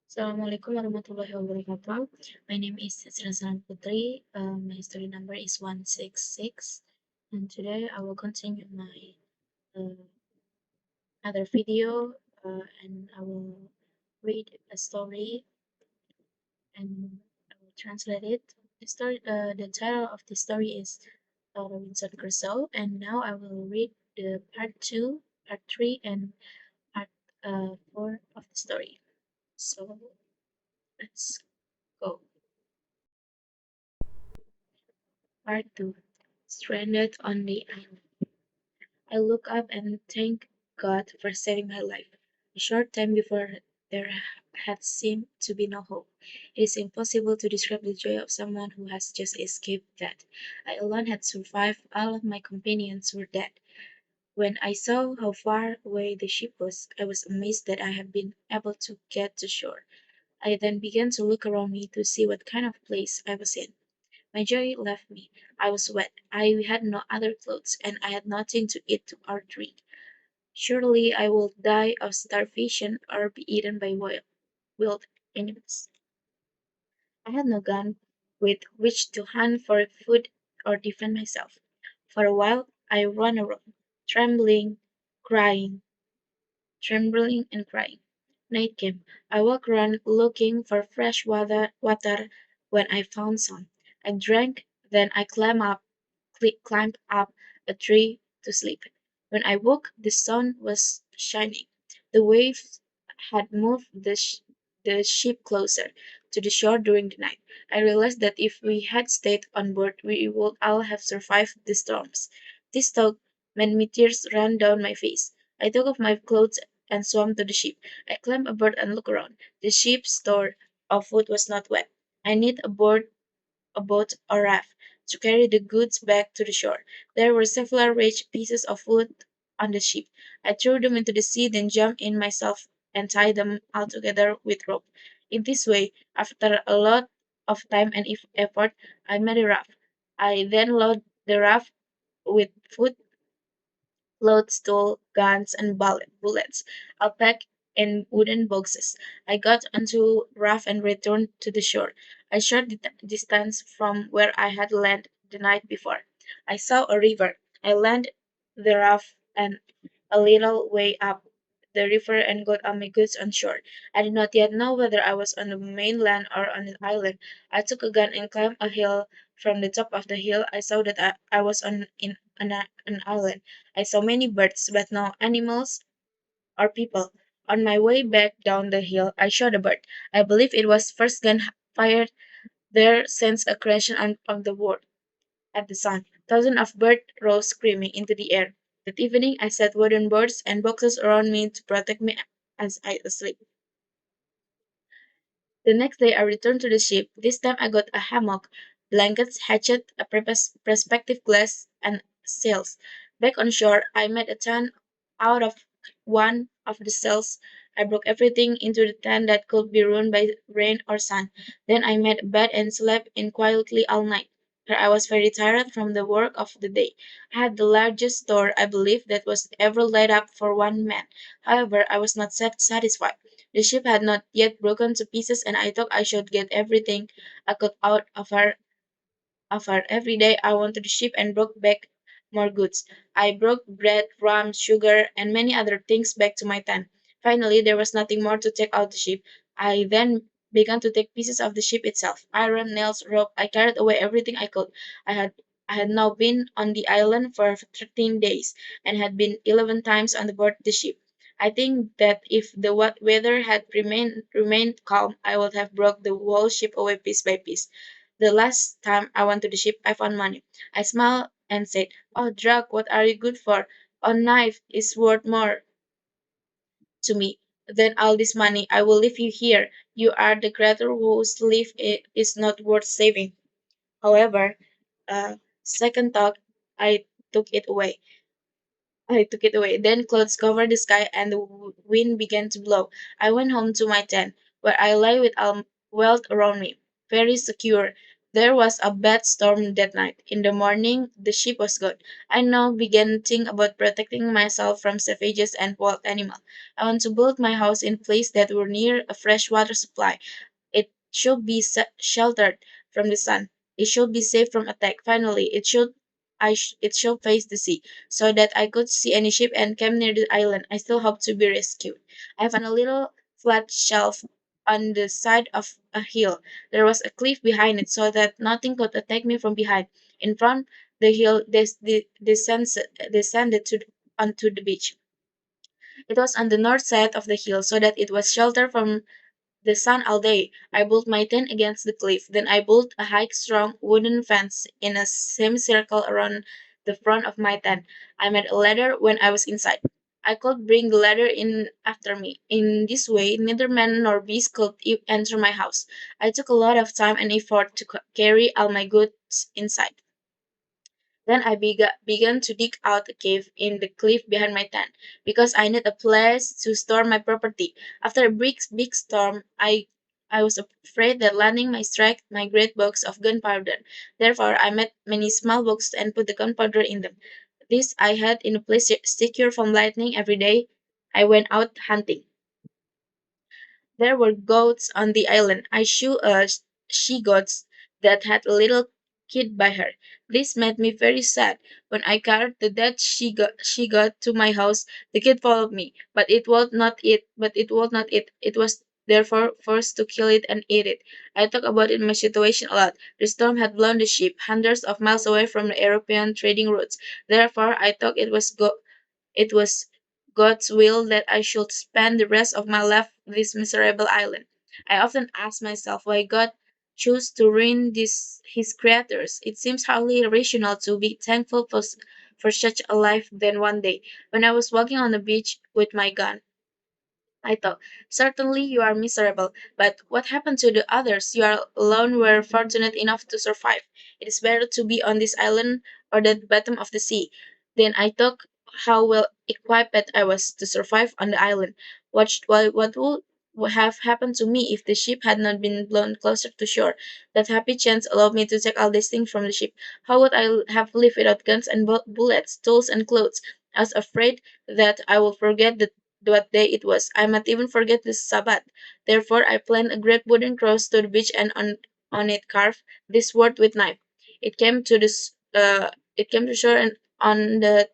Assalamualaikum warahmatullahi wabarakatuh. My name is Nisrina Putri. My story number is 166. And today I will continue my uh, other video and I will read a story and I will translate it. The title of the story is Robinson Crusoe. And now I will read the part 2, part 3, and part 4 of the story. So let's go. Part 2. Stranded on the island. I look up and thank God for saving my life. A short time before there had seemed to be no hope. It is impossible to describe the joy of someone who has just escaped death. I alone had survived, all of my companions were dead. When I saw how far away the ship was, I was amazed that I had been able to get to shore. I then began to look around me to see what kind of place I was in. My joy left me. I was wet. I had no other clothes, and I had nothing to eat or drink. Surely I would die of starvation or be eaten by wild animals. I had no gun with which to hunt for food or defend myself. For a while I ran around, trembling, crying, trembling and crying. Night came. I walked around looking for fresh water when I found some. I drank, then I climbed up a tree to sleep. When I woke, the sun was shining. The waves had moved the ship closer to the shore during the night. I realized that if we had stayed on board, we would all have survived the storms. This thought made me tears run down my face. I took off my clothes and swam to the ship. I climbed aboard and looked around. The ship's store of food was not wet. I need aboard a boat or raft to carry the goods back to the shore. There were several rich pieces of wood on the ship. I threw them into the sea, then jumped in myself and tied them all together with rope. In this way, after a lot of time and effort, I made a raft. I then loaded the raft with food, clothes, tools, guns, and bullets, all packed in wooden boxes. I got onto raft and returned to the shore, a short distance from where I had landed the night before. I saw a river. I landed the raft and a little way up the river and got all my goods on shore. I did not yet know whether I was on the mainland or on an island. I took a gun and climbed a hill. From the top of the hill, I saw that I was on an island. I saw many birds, but no animals or people. On my way back down the hill, I shot a bird. I believe it was first gun fired there since a creation of the world at the sun. Thousands of birds rose screaming into the air. That evening, I set wooden boards and boxes around me to protect me as I sleep. The next day I returned to the ship. This time I got a hammock, blankets, hatchet, a perspective glass, and sails. Back on shore, I made a tent out of one of the sails. I broke everything into the tent that could be ruined by rain or sun. Then I made a bed and slept in quietly all night. For I was very tired from the work of the day. I had the largest store, I believe, that was ever laid up for one man. However, I was not satisfied. The ship had not yet broken to pieces, and I thought I should get everything I could out of her. Every day I went to the ship and brought back more goods. I brought bread, rum, sugar, and many other things back to my tent. Finally, there was nothing more to take out the ship. I then began to take pieces of the ship itself. Iron, nails, rope. I carried away everything I could. I had I had now been on the island for 13 days and had been 11 times on board the ship. I think that if the weather had remained calm, I would have brought the whole ship away piece by piece. The last time I went to the ship, I found money. I smiled and said, "Oh, drug, what are you good for? A knife is worth more to me than all this money. I will leave you here. You are the creature whose life is not worth saving." However, second thought, I took it away. I took it away. Then clouds covered the sky and the wind began to blow. I went home to my tent, where I lay with all wealth around me, very secure. There was a bad storm that night. In the morning, the ship was gone. I now began to think about protecting myself from savages and wild animals. I want to build my house in place that were near a fresh water supply. It should be sheltered from the sun. It should be safe from attack. Finally, it should face the sea, so that I could see any ship and camp near the island. I still hope to be rescued. I found a little flat shelf on the side of a hill. There was a cliff behind it, so that nothing could attack me from behind. In front, the hill descended onto the beach. It was on the north side of the hill, so that it was sheltered from the sun all day. I built my tent against the cliff. Then I built a high, strong wooden fence in a semicircle around the front of my tent. I made a ladder when I was inside. I could bring the ladder in after me. In this way, neither man nor beast could enter my house. I took a lot of time and effort to carry all my goods inside. Then I began to dig out a cave in the cliff behind my tent, because I need a place to store my property. After a big storm, I was afraid that landing might strike my great box of gunpowder. Therefore, I made many small boxes and put the gunpowder in them. This I had in a place secure from lightning. Every day I went out hunting. There were goats on the island. I saw a she goat that had a little kid by her. This made me very sad. When I carried the dead she got to my house, the kid followed me, but it would not eat. But it would not eat. It was therefore forced to kill it and eat it. I talk about it in my situation a lot. The storm had blown the ship hundreds of miles away from the European trading routes. Therefore, I thought it was God's will that I should spend the rest of my life on this miserable island. I often ask myself why God chose to ruin his creators. It seems hardly rational to be thankful for such a life. Then one day, when I was walking on the beach with my gun, I thought, certainly you are miserable, but what happened to the others? You are alone were fortunate enough to survive. It is better to be on this island or the bottom of the sea. Then I thought how well equipped I was to survive on the island. What would have happened to me if the ship had not been blown closer to shore? That happy chance allowed me to take all these things from the ship. How would I have lived without guns and bullets, tools and clothes? I was afraid that I would forget what day it was. I might even forget the Sabbath. Therefore, I planned a great wooden cross to the beach and on it carved this word with knife. It came to this. It came to shore and on the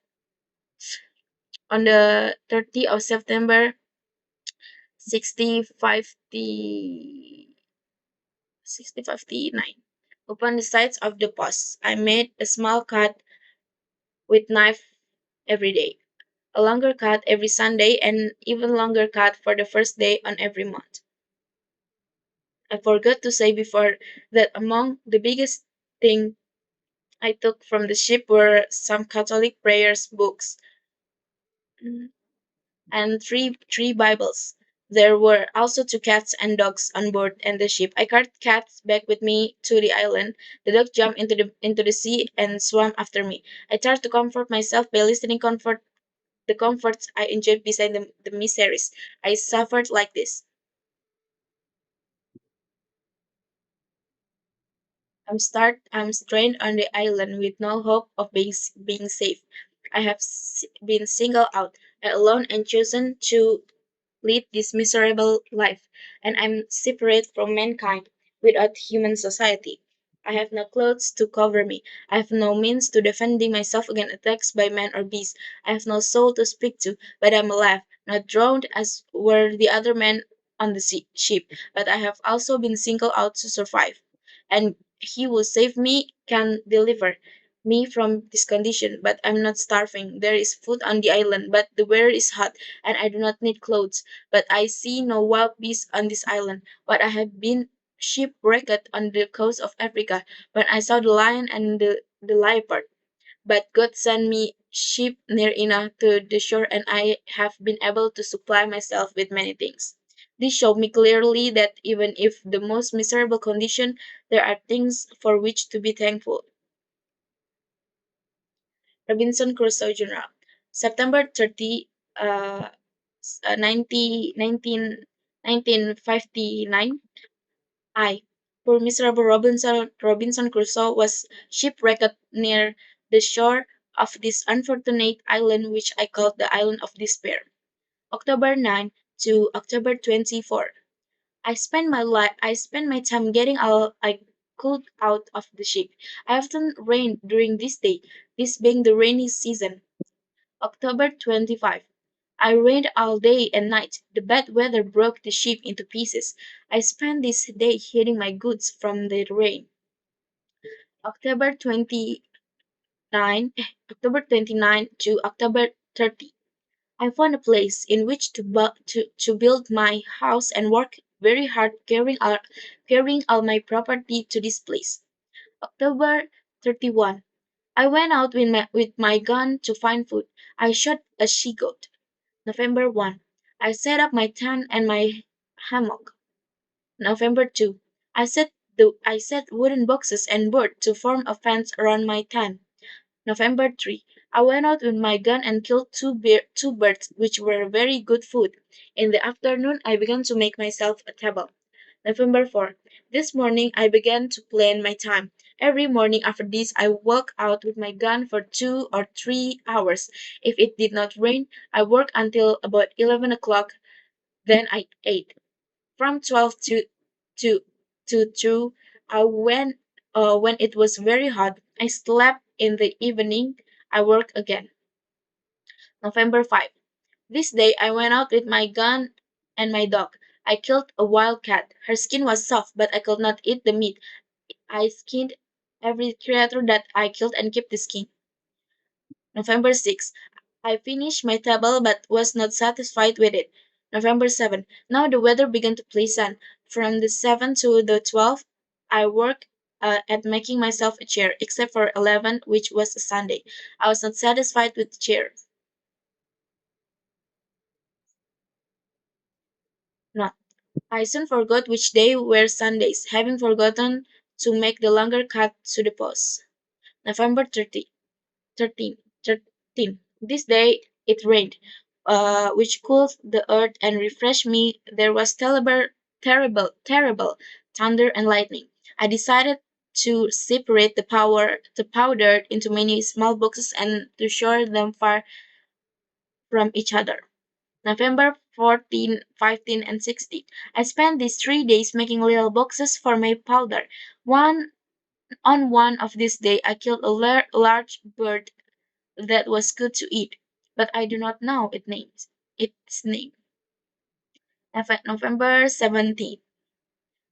30th of September, 1659. Upon the sides of the posts, I made a small cut with knife every day, a longer cut every Sunday, and even longer cut for the first day on every month. I forgot to say before that among the biggest thing I took from the ship were some Catholic prayers books, mm, and three Bibles. There were also two cats and dogs on board and the ship. I carried cats back with me to the island. The dog jumped into the sea and swam after me. I tried to comfort myself by listening the comforts I enjoyed beside the miseries I suffered like this. I'm stranded on the island with no hope of being safe. I have been singled out, alone and chosen to lead this miserable life, and I'm separate from mankind, without human society. I have no clothes to cover me. I have no means to defending myself against attacks by man or beast. I have no soul to speak to, but I'm alive, not drowned as were the other men on the ship. But I have also been singled out to survive, and he who save me can deliver me from this condition. But I'm not starving. There is food on the island, but the weather is hot, and I do not need clothes. But I see no wild beasts on this island. But I have been shipwrecked on the coast of Africa, when I saw the lion and the leopard. But God sent me ship near enough to the shore, and I have been able to supply myself with many things. This showed me clearly that even if the most miserable condition, there are things for which to be thankful. Robinson Crusoe Journal, September 30, uh, 1959. I. Poor miserable Robinson Crusoe was shipwrecked near the shore of this unfortunate island which I called the Island of Despair. October 9 to October 24. I spent my time getting all I could out of the ship. I often rained during this day, this being the rainy season. October 25. I rained all day and night. The bad weather broke the ship into pieces. I spent this day hiding my goods from the rain. October 29, October 29 to October 30. I found a place in which to build my house and work very hard carrying all my property to this place. October 31. I went out with my gun to find food. I shot a she goat. November 1. I set up my tent and my hammock. November 2. I set wooden boxes and board to form a fence around my tent. November 3. I went out with my gun and killed two birds, which were very good food. In the afternoon, I began to make myself a table. November 4. This morning, I began to plan my time. Every morning after this, I walk out with my gun for 2 or 3 hours. If it did not rain, I worked until about 11 o'clock. Then I ate. From 12 to 2, when it was very hot, I slept. In the evening, I worked again. November 5. This day I went out with my gun and my dog. I killed a wild cat. Her skin was soft, but I could not eat the meat. I skinned every creature that I killed and kept the skin. November 6. I finished my table but was not satisfied with it. November 7. Now the weather began to pleasant. From the 7th to the 12th, I worked at making myself a chair, except for 11, which was a Sunday. I was not satisfied with the chair. No. I soon forgot which day were Sundays, having forgotten to make the longer cut to the post. November 30, 13, 13. This day it rained, which cooled the earth and refreshed me. There was terrible thunder and lightning. I decided to separate the powder into many small boxes and to store them far from each other. November 14, 15, and 16. I spent these 3 days making little boxes for my powder. On one of these days, I killed a large bird that was good to eat, but I do not know its name. November 17th.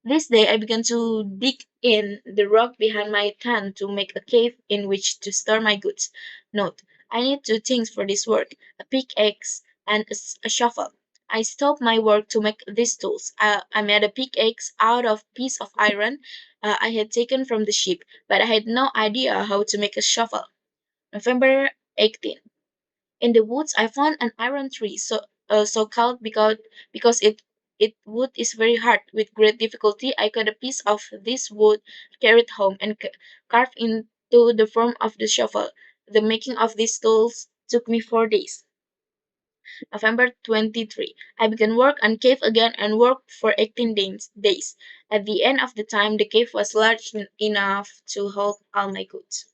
This day I began to dig in the rock behind my tent to make a cave in which to store my goods. Note: I need two things for this work: a pickaxe and a shovel. I stopped my work to make these tools. I made a pickaxe out of a piece of iron I had taken from the ship, but I had no idea how to make a shovel. November 18th. In the woods I found an iron tree, so called because it wood is very hard. With great difficulty I cut a piece of this wood, carried home, and carved into the form of the shovel. The making of these tools took me 4 days. November 23. I began work on cave again and worked for 18 days. At the end of the time the cave was large enough to hold all my goods.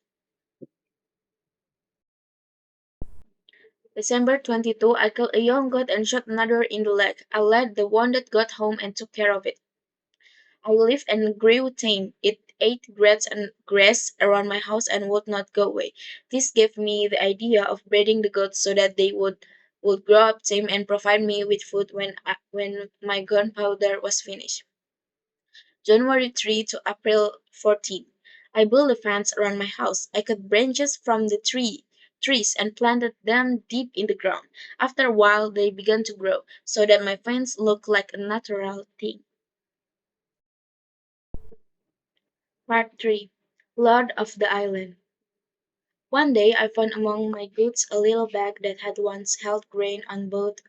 December 22, I killed a young goat and shot another in the leg. I led the wounded goat home and took care of it. I lived and grew tame. It ate grass around my house and would not go away. This gave me the idea of breeding the goats so that they would grow up tame and provide me with food when my gunpowder was finished. January 3 to April 14. I built a fence around my house. I cut branches from the trees and planted them deep in the ground. After a while they began to grow, so that my fence looked like a natural thing. Part 3. Lord of the Island. One day I found among my goods a little bag that had once held grain on board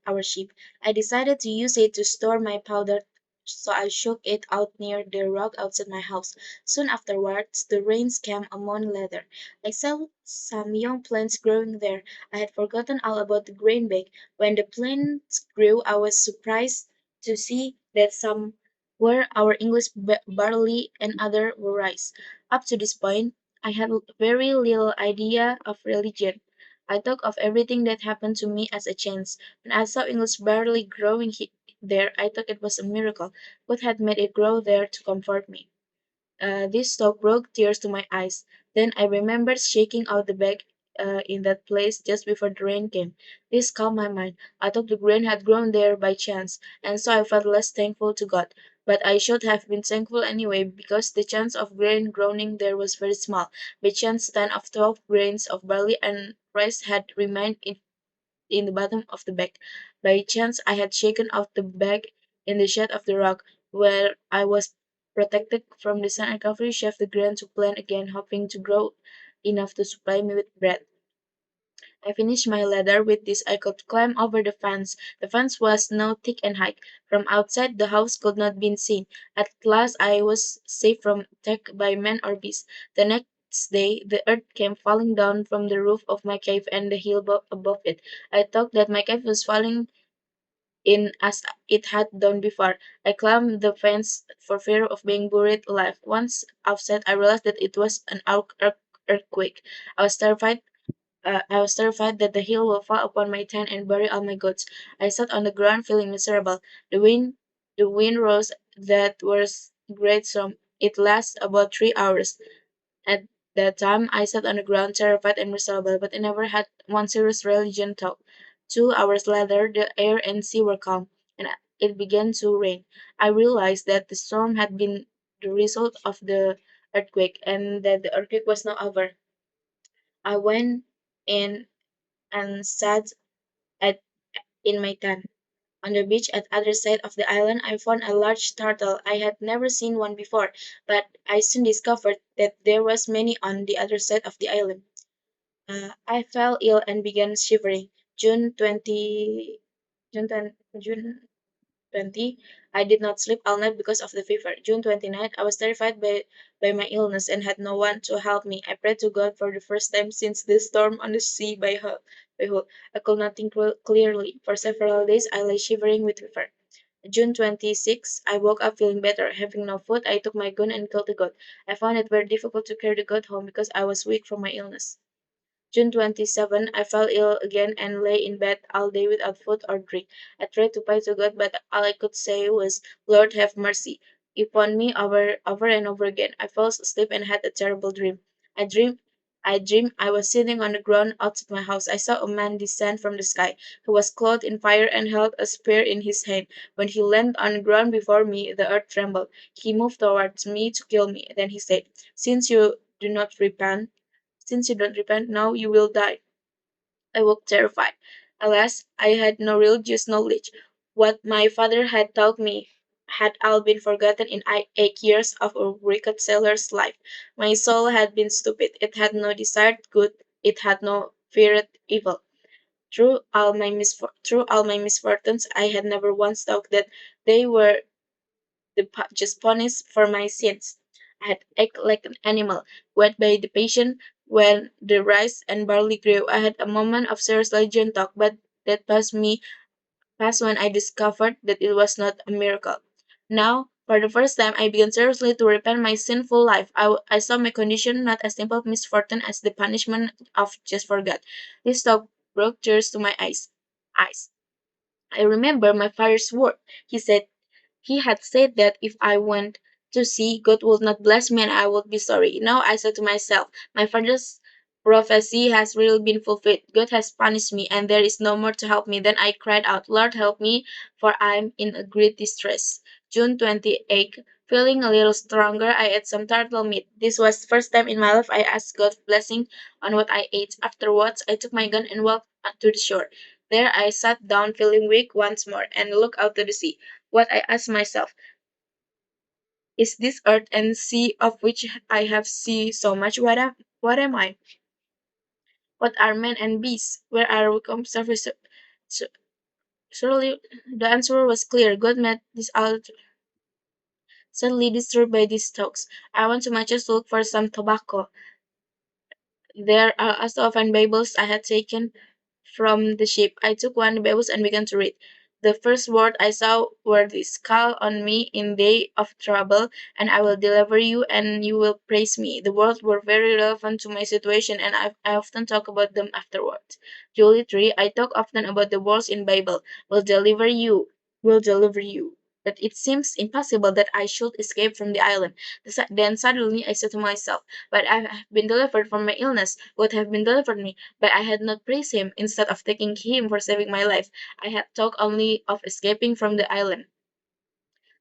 our ship. I decided to use it to store my powder, so I shook it out near the rock outside my house. Soon afterwards the rains came a month later. I saw some young plants growing there. I had forgotten all about the grain bag. When the plants grew I was surprised to see that some were our English barley and other rice. Up to this point, I had very little idea of religion. I thought of everything that happened to me as a chance. When I saw English barley growing there, I thought it was a miracle. God had made it grow there to comfort me. This talk brought tears to my eyes. Then I remembered shaking out the bag in that place just before the rain came. This calmed my mind. I thought the grain had grown there by chance, and so I felt less thankful to God. But I should have been thankful anyway, because the chance of grain growing there was very small. By chance, 10 of 12 grains of barley and rice had remained in the bottom of the bag. By chance I had shaken out the bag in the shade of the rock, where I was protected from the sun and carefully shaved the ground to plant again, hoping to grow enough to supply me with bread. I finished my ladder. With this I could climb over the fence. The fence was now thick and high. From outside the house could not be seen. At last I was safe from attack by man or beast. The next day the earth came falling down from the roof of my cave and the hill above it. I thought that my cave was falling in as it had done before. I climbed the fence for fear of being buried alive. Once outside, I realized that it was an earthquake. I was terrified. I was terrified that the hill will fall upon my tent and bury all my goods. I sat on the ground, feeling miserable. The wind rose. That was great storm. It lasted about 3 hours. At that time I sat on the ground terrified and miserable, but I never had one serious religion talk. 2 hours later the air and sea were calm, and it began to rain. I realized that the storm had been the result of the earthquake, and that the earthquake was not over. I went in and sat at in my tent. On the beach at other side of the island I found a large turtle. I had never seen one before, but I soon discovered that there was many on the other side of the island. I fell ill and began shivering. June 20, June 10, June 20, I did not sleep all night because of the fever. June 29th, I was terrified by my illness and had no one to help me. I prayed to God for the first time since the storm on the sea by Hull. I could not think clearly. For several days, I lay shivering with fever. June 26th, I woke up feeling better. Having no food, I took my gun and killed the goat. I found it very difficult to carry the goat home because I was weak from my illness. June 27, I fell ill again and lay in bed all day without food or drink. I tried to pray to God, but all I could say was, Lord, have mercy upon me over and over again. I fell asleep and had a terrible dream. I dreamed I dreamed I was sitting on the ground outside my house. I saw a man descend from the sky. He was clothed in fire and held a spear in his hand. When he landed on the ground before me, the earth trembled. He moved towards me to kill me. Then he said, Since you do not repent, since you don't repent, now you will die. I woke terrified. Alas, I had no religious knowledge. What my father had taught me had all been forgotten in 8 years of a wicked sailor's life. My soul had been stupid. It had no desired good. It had no feared evil. Through all my misfortunes, I had never once thought that they were just punished for my sins. I had acted like an animal, wet by the passion when the rice and barley grew. I had a moment of serious religion talk, but that passed when I discovered that it was not a miracle. Now, for the first time, I began seriously to repent my sinful life. I saw my condition not as simple misfortune as the punishment of just for God. This talk brought tears to my eyes. I remember my father's word. He said he had said that if I went to sea, God would not bless me and I would be sorry. Now I said to myself, my father's prophecy has really been fulfilled. God has punished me and there is no more to help me. Then I cried out, Lord, help me, for I am in a great distress. June 28th. Feeling a little stronger, I ate some turtle meat. This was the first time in my life I asked God's blessing on what I ate. Afterwards, I took my gun and walked to the shore. There I sat down feeling weak once more and looked out to the sea. What I asked myself, is this earth and sea of which I have seen so much? What am I? What are men and beasts? Where are we come surface? Surely the answer was clear. God made this out suddenly disturbed by these talks. I went to my chest to look for some tobacco. There are also often Bibles I had taken from the ship. I took one of the Bibles and began to read. The first word I saw were this: call on me in day of trouble, and I will deliver you, and you will praise me. The words were very relevant to my situation, and I often talk about them afterwards. Julie 3, I talk often about the words in Bible. Will deliver you. But it seems impossible that I should escape from the island. Then suddenly I said to myself, but I have been delivered from my illness. God have been delivered me, but I had not praised him instead of thanking him for saving my life. I had talked only of escaping from the island.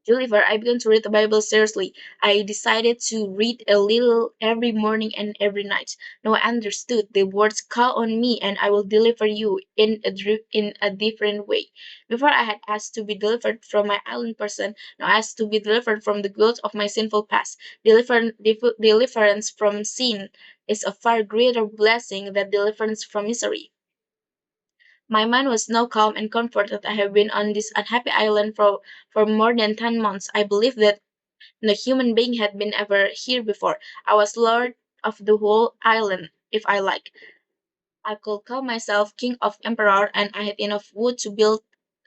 Gulliver, I began to read the Bible seriously. I decided to read a little every morning and every night. Now I understood the words call on me and I will deliver you in a different way. Before I had asked to be delivered from my island person, now I asked to be delivered from the guilt of my sinful past. Deliverance from sin is a far greater blessing than deliverance from misery. My mind was now calm and comforted. I have been on this unhappy island for more than 10 months. I believed that no human being had been ever here before. I was lord of the whole island, if I like. I could call myself king of emperor, and I had enough wood to build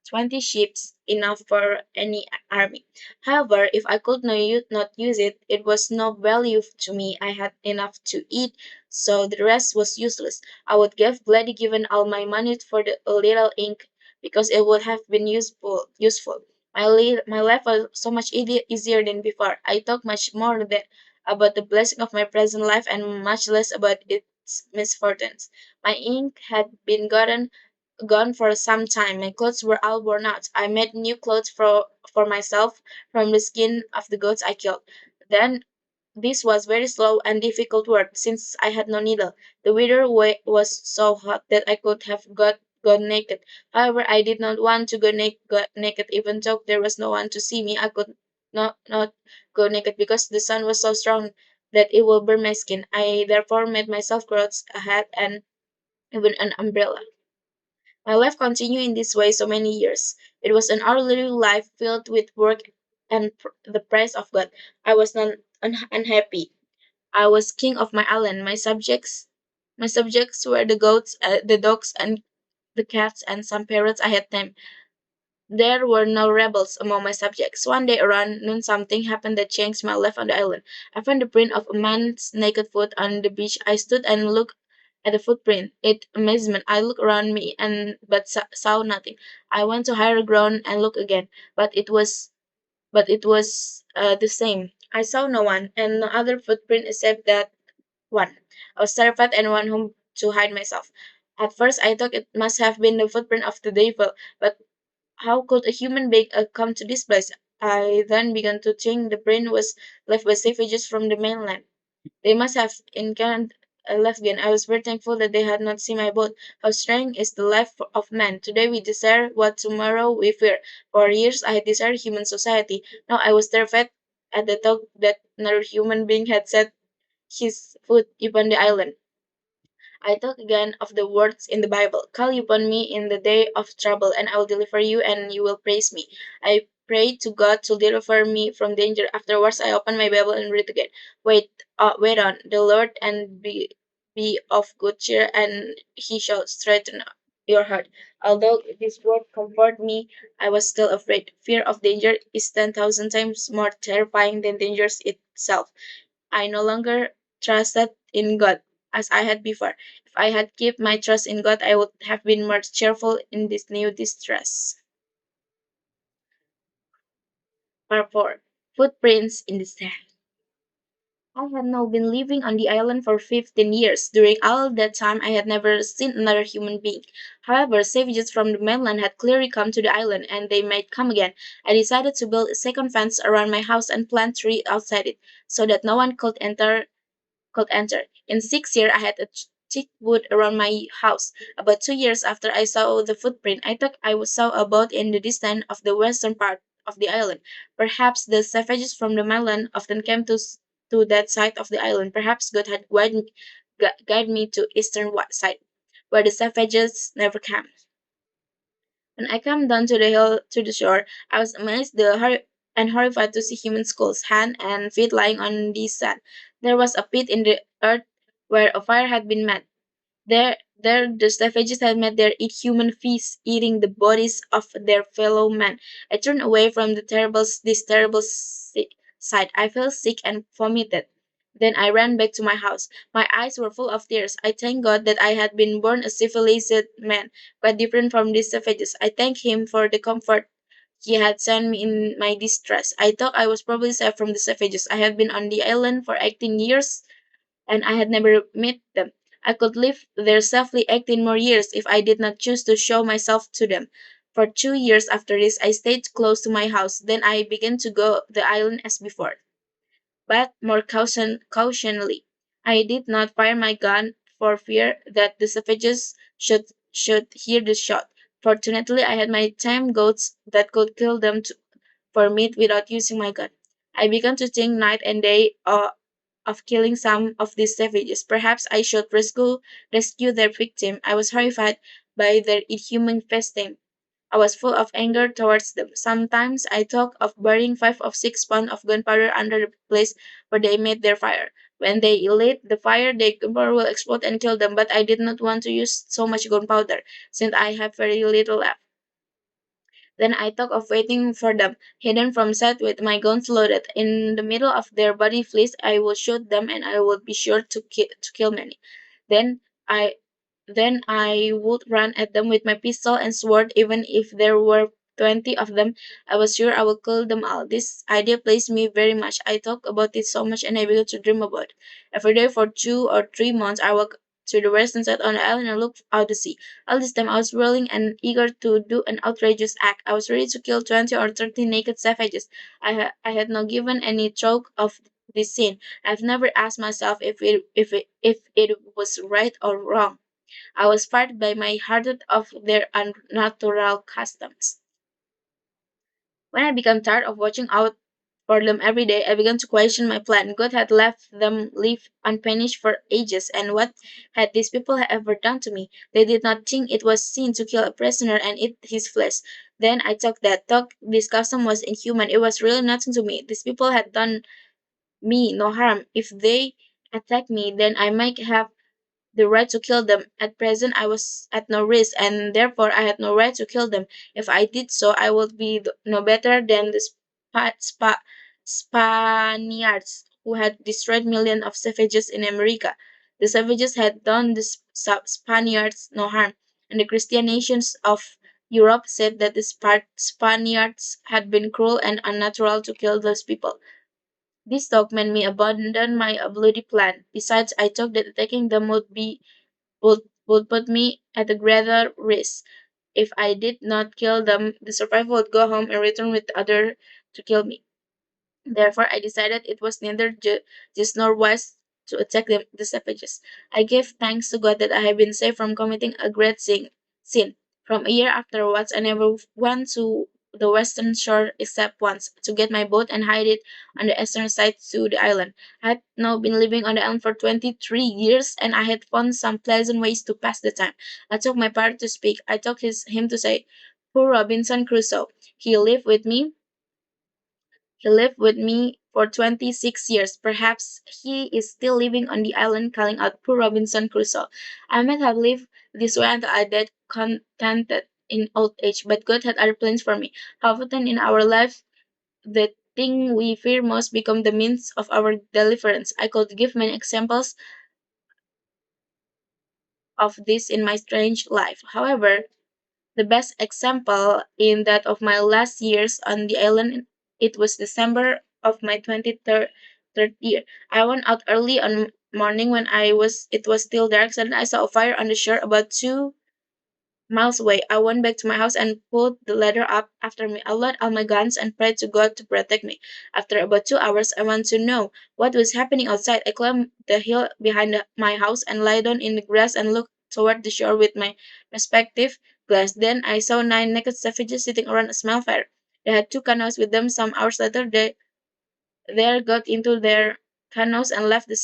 20 ships, enough for any army. However, if I could not use it, it was no value to me. I had enough to eat, so the rest was useless. I would give gladly given all my money for the a little ink, because it would have been useful. My life was so much easier than before. I talked much more about the blessing of my present life and much less about its misfortunes. My ink had been gone for some time. My clothes were all worn out. I made new clothes for myself from the skin of the goats I killed. Then this was very slow and difficult work, since I had no needle. The weather was so hot that I could have gone naked. However, I did not want to go naked, even though there was no one to see me. I could not go naked because the sun was so strong that it will burn my skin. I therefore made myself clothes, a hat, and even an umbrella. My life continued in this way so many years. It was an orderly life filled with work and the praise of God. I was not unhappy. I was king of my island. My subjects were the goats, the dogs, and the cats, and some parrots I had tamed. There were no rebels among my subjects. One day around noon something happened that changed my life on the island. I found the print of a man's naked foot on the beach. I stood and looked at the footprint. In amazement, I looked around me and but saw nothing. I went to higher ground and looked again, but it was the same. I saw no one and no other footprint except that one. I was terrified and went home to hide myself. At first, I thought it must have been the footprint of the devil, but how could a human being come to this place? I then began to think the brain was left by savages from the mainland. They must have encountered left again. I was very thankful that they had not seen my boat. How strange is the life of man. Today we desire what tomorrow we fear. For years I had desired human society. Now I was terrified at the thought that another human being had set his foot upon the island. I talk again of the words in the Bible: call upon me in the day of trouble, and I will deliver you, and you will praise me. I prayed to God to deliver me from danger. Afterwards, I opened my Bible and read again. Wait on the Lord, and be of good cheer, and He shall strengthen your heart. Although this word comforted me, I was still afraid. Fear of danger is 10,000 times more terrifying than danger itself. I no longer trusted in God as I had before. If I had kept my trust in God, I would have been more cheerful in this new distress. Part 4. Footprints in the Sand. I had now been living on the island for 15 years. During all that time, I had never seen another human being. However, savages from the mainland had clearly come to the island, and they might come again. I decided to build a second fence around my house and plant trees outside it, so that no one could enter. In 6 years, I had a thick wood around my house. About 2 years after I saw the footprint, I thought saw a boat in the distance of the western part of the island. Perhaps the savages from the mainland often came to that side of the island. Perhaps God had guided me to eastern side, where the savages never came. When I came down to the hill to the shore, I was amazed and horrified to see human skulls, hands, and feet lying on the sand. There was a pit in the earth where a fire had been made. There There, the savages had met their inhuman feast, eating the bodies of their fellow men. I turned away from this terrible sight. I felt sick and vomited. Then I ran back to my house. My eyes were full of tears. I thanked God that I had been born a civilized man, quite different from these savages. I thanked Him for the comfort He had sent me in my distress. I thought I was probably safe from the savages. I had been on the island for 18 years and I had never met them. I could live there safely 18 more years if I did not choose to show myself to them. For 2 years after this, I stayed close to my house. Then I began to go the island as before, but more cautionally. I did not fire my gun for fear that the savages should hear the shot. Fortunately, I had my tame goats that could kill them for meat without using my gun. I began to think night and day of killing some of these savages. Perhaps I should rescue their victim. I was horrified by their inhuman feasting. I was full of anger towards them. Sometimes I thought of burning 5 or 6 pounds of gunpowder under the place where they made their fire. When they lit the fire, the gunpowder will explode and kill them, but I did not want to use so much gunpowder, since I have very little left. Then I thought of waiting for them, hidden from sight with my guns loaded. In the middle of their body fleas, I would shoot them and I would be sure to kill many. Then I then I would run at them with my pistol and sword even if there were 20 of them. I was sure I would kill them all. This idea pleased me very much. I talked about it so much and I began to dream about it. Every day for 2 or 3 months I walked to the western side on the island and looked out to sea. All this time I was willing and eager to do an outrageous act. I was ready to kill 20 or 30 naked savages. I had not given any thought of this scene. I've never asked myself if it was right or wrong. I was fired by my hearted of their unnatural customs. When I became tired of watching out for them every day, I began to question my plan. God had left them live unpunished for ages, and what had these people ever done to me? They did not think it was sin to kill a prisoner and eat his flesh. Then I thought this custom was inhuman. It was really nothing to me. These people had done me no harm. If they attacked me, then I might have the right to kill them. At present, I was at no risk, and therefore I had no right to kill them. If I did so, I would be no better than the Spaniards who had destroyed millions of savages in America. The savages had done the Spaniards no harm, and the Christian nations of Europe said that the Spaniards had been cruel and unnatural to kill those people. This talk made me abandon my bloody plan. Besides, I thought that attacking them would put me at a greater risk. If I did not kill them, the survivor would go home and return with the other to kill me. Therefore, I decided it was neither just nor wise to attack the savages. I gave thanks to God that I had been saved from committing a great sin. From a year afterwards, I never went to the western shore except once to get my boat and hide it on the eastern side to the island. I had now been living on the island for 23 years and I had found some pleasant ways to pass the time. I took my part to speak. I took him to say, "Poor Robinson Crusoe. He lived with me he lived with me for 26 years. Perhaps he is still living on the island calling out poor Robinson Crusoe. I might have lived this way until I died contented in old age, but God had other plans for me. How often in our life the thing we fear most become the means of our deliverance. I could give many examples of this in my strange life. However, the best example in that of my last years on the island, it was December of my 23rd year. I went out early on morning when it was still dark. Suddenly I saw a fire on the shore about 2 miles away. I went back to my house and pulled the ladder up after me. I loaded all my guns and prayed to God to protect me. After about 2 hours, I wanted to know what was happening outside. I climbed the hill behind my house and lay down in the grass and looked toward the shore with my respective glass. Then I saw 9 naked savages sitting around a small fire. They had 2 canoes with them. Some hours later, they got into their canoes and left the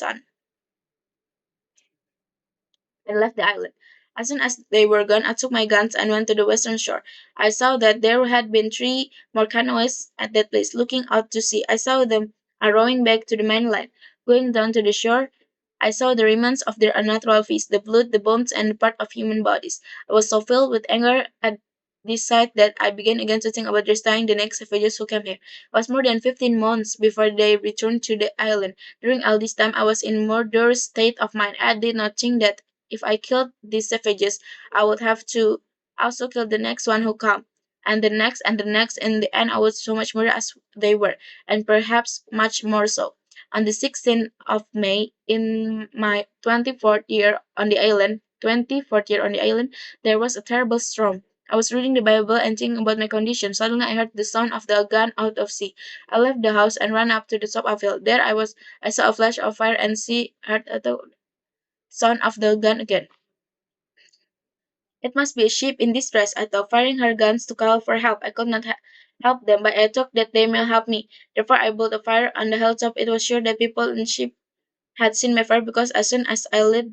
island. As soon as they were gone, I took my guns and went to the western shore. I saw that there had been 3 more canoes at that place, looking out to sea. I saw them rowing back to the mainland. Going down to the shore, I saw the remains of their unnatural feast, the blood, the bones, and the part of human bodies. I was so filled with anger at this sight that I began again to think about destroying the next savages who came here. It was more than 15 months before they returned to the island. During all this time, I was in a murderous state of mind. I did not think that if I killed these savages, I would have to also kill the next one who come, and the next, and the next. In the end, I was so much more as they were, and perhaps much more so. On the 16th of May, in my 24th year on the island, there was a terrible storm. I was reading the Bible and thinking about my condition. Suddenly, I heard the sound of the gun out of sea. I left the house and ran up to the top of the hill. There I was. I saw a flash of fire and heard the sound of the gun again. It must be a ship in distress, I thought, firing her guns to call for help. I could not help them, but I thought that they may help me. Therefore, I built a fire on the hilltop. It was sure that people in the ship had seen my fire because as soon as I lit it,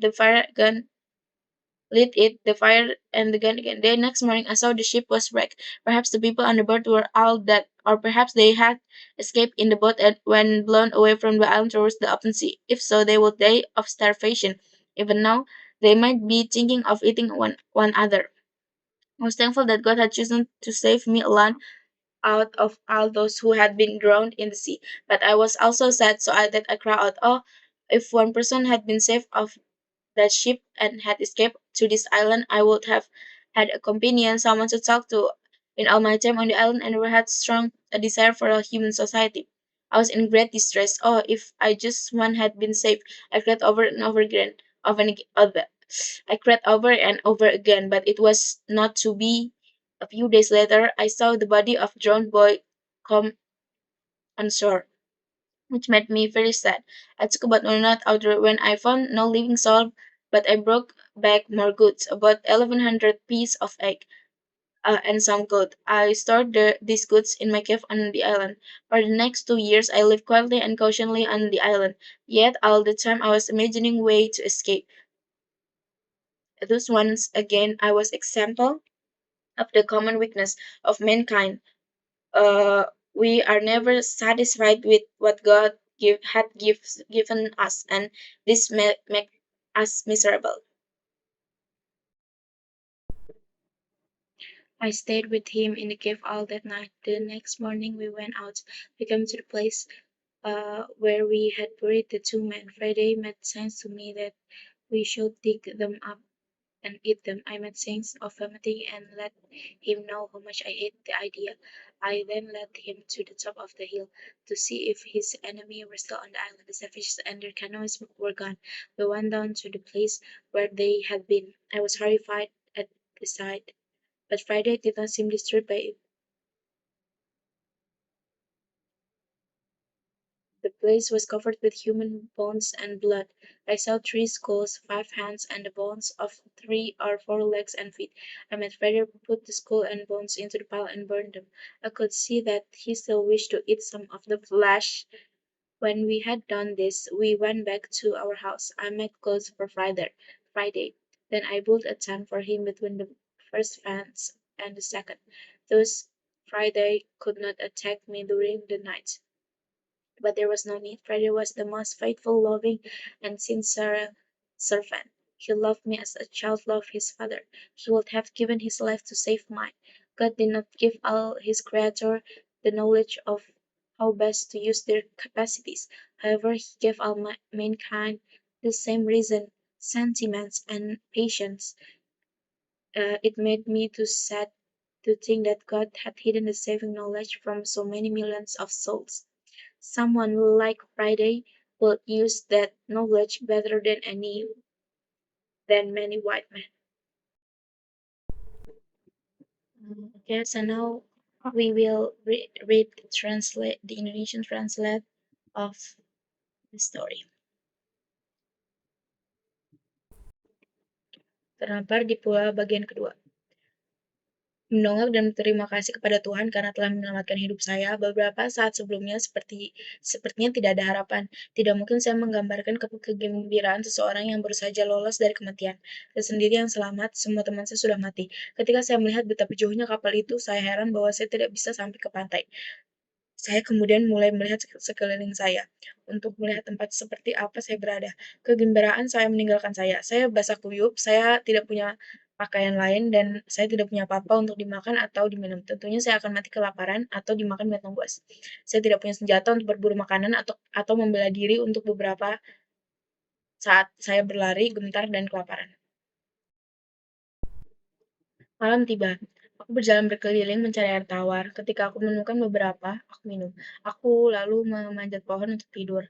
the fire and the gun again. The next morning, I saw the ship was wrecked. Perhaps the people on the boat were all dead, or perhaps they had escaped in the boat and when blown away from the island towards the open sea. If so, they would die of starvation. Even now, they might be thinking of eating one another. I was thankful that God had chosen to save me alone out of all those who had been drowned in the sea. But I was also sad, so that I cried out, "Oh, if one person had been saved of that ship and had escaped to this island, I would have had a companion, someone to talk to. In all my time on the island, I never had strong a desire for a human society. I was in great distress. Oh, if I just one had been saved! I cried over and over again, over. I cried over and over again, but it was not to be. A few days later, I saw the body of drowned boy come on shore, which made me very sad. I took about one night out when I found no living soul, but I brought back more goods, about 1,100 pieces of egg, and some gold. I stored these goods in my cave on the island. For the next 2 years, I lived quietly and cautiously on the island. Yet all the time I was imagining way to escape. Thus once again I was example of the common weakness of mankind. uh, we are never satisfied with what God given us, and this make us miserable. I stayed with him in the cave all that night. The next morning we went out. We came to the place where we had buried the two men. Friday made sense to me that we should dig them up and eat them. I made signs of vomiting and let him know how much I hate the idea. I then led him to the top of the hill to see if his enemy were still on the island. The savages and their canoes were gone. We went down to the place where they had been. I was horrified at the sight, but Friday did not seem disturbed by it. The place was covered with human bones and blood. I saw 3 skulls, 5 hands, and the bones of 3 or 4 legs and feet. I made Frederick put the skull and bones into the pile and burn them. I could see that he still wished to eat some of the flesh. When we had done this, we went back to our house. I made clothes for Friday. Then I built a tent for him between the first fence and the second. Thus Friday could not attack me during the night. But there was no need. Freddy was the most faithful, loving, and sincere servant. He loved me as a child loved his father. He would have given his life to save mine. God did not give all his creatures the knowledge of how best to use their capacities. However, he gave all mankind the same reason, sentiments, and patience. It made me too sad to think that God had hidden the saving knowledge from so many millions of souls. Someone like Friday will use that knowledge better than many white men. Okay, so now we will read translate the Indonesian translate of the story. Terdampar di pula bagian kedua. Mendongak dan berterima kasih kepada Tuhan karena telah menyelamatkan hidup saya. Beberapa saat sebelumnya sepertinya tidak ada harapan. Tidak mungkin saya menggambarkan kegembiraan seseorang yang baru saja lolos dari kematian. Saya sendiri yang selamat, semua teman saya sudah mati. Ketika saya melihat betapa jauhnya kapal itu, saya heran bahwa saya tidak bisa sampai ke pantai. Saya kemudian mulai melihat sekeliling saya, untuk melihat tempat seperti apa saya berada. Kegembiraan saya meninggalkan saya. Saya basah kuyup, saya tidak punya pakaian lain, dan saya tidak punya apa-apa untuk dimakan atau diminum. Tentunya saya akan mati kelaparan atau dimakan binatang buas. Saya tidak punya senjata untuk berburu makanan atau membela diri untuk beberapa saat saya berlari, gemetar, dan kelaparan. Malam tiba. Aku berjalan berkeliling mencari air tawar. Ketika aku menemukan beberapa, aku minum. Aku lalu memanjat pohon untuk tidur.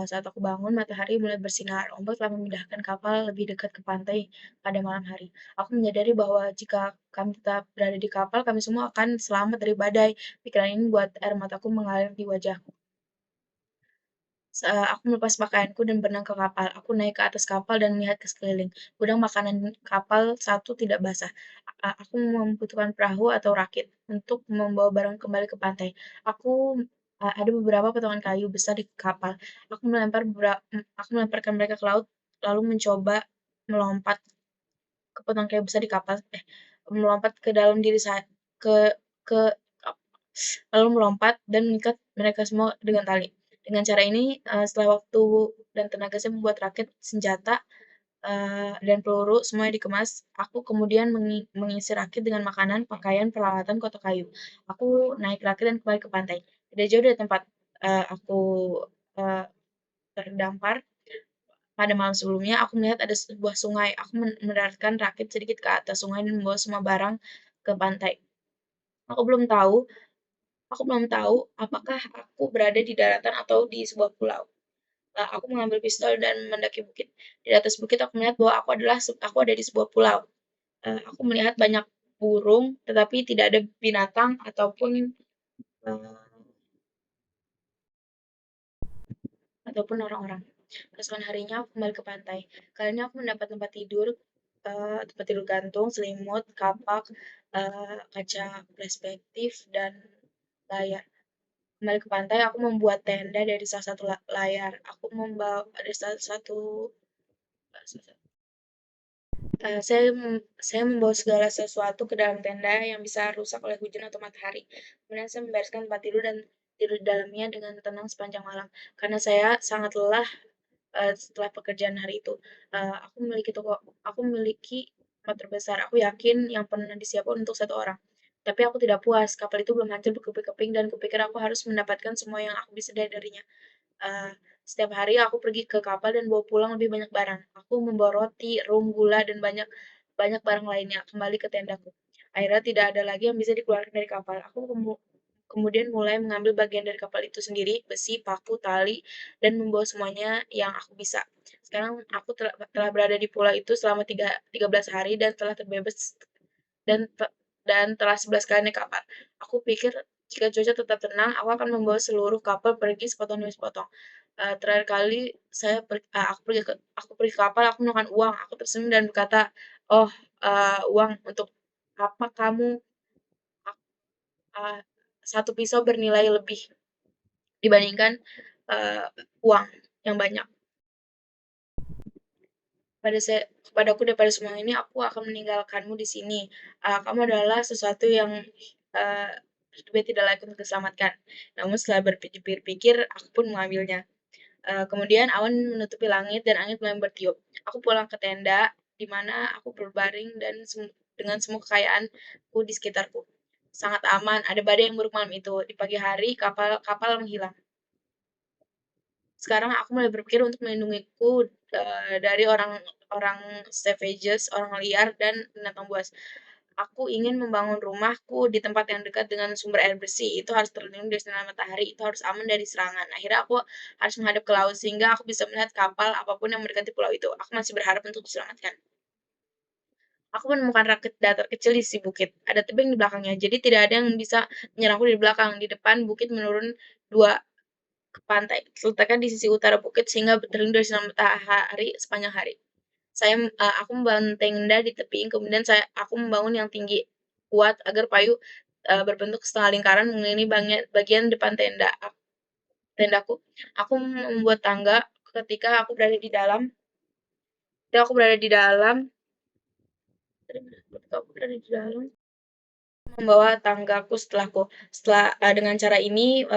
Saat aku bangun, matahari mulai bersinar. Ombak telah memindahkan kapal lebih dekat ke pantai pada malam hari. Aku menyadari bahwa jika kami tetap berada di kapal, kami semua akan selamat dari badai. Pikiran ini membuat air mataku mengalir di wajahku. Aku melepas pakaianku dan berenang ke kapal. Aku naik ke atas kapal dan melihat ke sekeliling. Gudang makanan kapal satu tidak basah. Aku membutuhkan perahu atau rakit untuk membawa barang kembali ke pantai. Ada beberapa potongan kayu besar di kapal. Aku melemparkan mereka ke laut, lalu mencoba melompat ke potongan kayu besar di kapal. Melompat ke dalam diri saya, ke ke lalu melompat dan mengikat mereka semua dengan tali. Dengan cara ini, setelah waktu dan tenaga saya membuat rakit, senjata, dan peluru semuanya dikemas, aku kemudian mengisi rakit dengan makanan, pakaian, peralatan, kotak kayu. Aku naik rakit dan kembali ke pantai. Tidak jauh dari tempat aku eee, terdampar pada malam sebelumnya, aku melihat ada sebuah sungai. Aku mendaratkan rakit sedikit ke atas sungai dan membawa semua barang ke pantai. Aku belum tahu Aku belum tahu apakah aku berada di daratan atau di sebuah pulau. Aku mengambil pistol dan mendaki bukit. Di atas bukit aku melihat bahwa aku ada di sebuah pulau. Aku melihat banyak burung, tetapi tidak ada binatang eee, ataupun orang-orang. Keesokan harinya aku kembali ke pantai. Kali ini aku mendapat tempat tidur gantung, selimut, kapak, kaca perspektif, dan layar. Kembali ke pantai, aku membuat tenda dari salah satu layar. Aku membawa dari salah satu saya membawa segala sesuatu ke dalam tenda yang bisa rusak oleh hujan atau matahari. Kemudian saya membereskan tempat tidur dan tidur di dalamnya dengan tenang sepanjang malam. Karena saya sangat lelah setelah pekerjaan hari itu. Aku memiliki tempat terbesar. Aku yakin yang pernah disiapkan untuk satu orang. Tapi aku tidak puas. Kapal itu belum hancur berkeping-keping dan kupikir aku harus mendapatkan semua yang aku bisa darinya. Eee, Setiap hari aku pergi ke kapal dan bawa pulang lebih banyak barang. Aku membawa roti, rum, gula, dan banyak banyak barang lainnya kembali ke tendaku. Akhirnya tidak ada lagi yang bisa dikeluarkan dari kapal. Kemudian mulai mengambil bagian dari kapal itu sendiri, besi, paku, tali, dan membawa semuanya yang aku bisa. Sekarang aku telah berada di pulau itu selama 13 hari dan telah terbebas dan te dan telah 11 kali naik kapal. Aku pikir jika cuaca tetap tenang, aku akan membawa seluruh kapal pergi sepotong demi sepotong. Terakhir kali aku pergi ke kapal, aku menemukan uang. Aku tersenyum dan berkata, "Oh, uang, untuk apa kamu?" Eee, Satu pisau bernilai lebih dibandingkan eee, uang yang banyak. Kepadaku daripada semua ini, aku akan meninggalkanmu di sini. Kamu adalah sesuatu yang eee, hidupnya tidak layak untuk diselamatkan. Namun setelah berpikir-pikir, aku pun mengambilnya. Kemudian awan menutupi langit dan angin mulai bertiup. Aku pulang ke tenda, di mana aku berbaring dengan semua kekayaanku di sekitarku. Sangat aman, ada badai yang buruk malam itu. Di pagi hari, kapal kapal menghilang. Sekarang aku mulai berpikir untuk melindungiku dari orang savages, orang liar, dan binatang buas. Aku ingin membangun rumahku di tempat yang dekat dengan sumber air bersih. Itu harus terlindung dari sinar matahari, itu harus aman dari serangan. Akhirnya aku harus menghadap ke laut sehingga aku bisa melihat kapal apapun yang mendekati pulau itu. Aku masih berharap untuk diselamatkan. Aku menemukan rakit datar kecil di sisi bukit. Ada tebing di belakangnya, jadi tidak ada yang bisa menyerangku di belakang. Di depan bukit menurun dua ke pantai, terletakkan di sisi utara bukit sehingga terlindung dari sinar matahari sepanjang hari. Aku membangun tenda di tepi, kemudian aku membangun yang tinggi, kuat agar payu berbentuk setengah lingkaran mengelilingi bagian depan tendaku. Aku membuat tangga ketika aku berada di dalam. Ketika aku berada di dalam, ketika aku berada di dalam, membawa tanggaku setelahku. Dengan cara ini,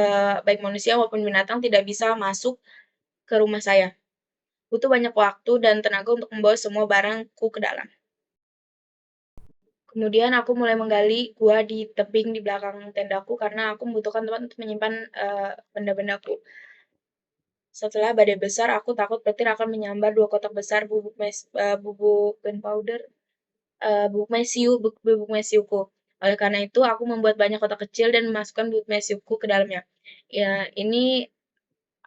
baik manusia maupun binatang tidak bisa masuk ke rumah saya. Butuh banyak waktu dan tenaga untuk membawa semua barangku ke dalam. Kemudian aku mulai menggali gua di tebing di belakang tendaku karena aku membutuhkan tempat untuk menyimpan benda-bendaku. Setelah badai besar, aku takut petir akan menyambar 2 kotak besar bubuk gunpowder, bubuk mesiu, bubuk mesiuku. Oleh karena itu, aku membuat banyak kotak kecil dan memasukkan bubuk mesiuku ke dalamnya. Ya,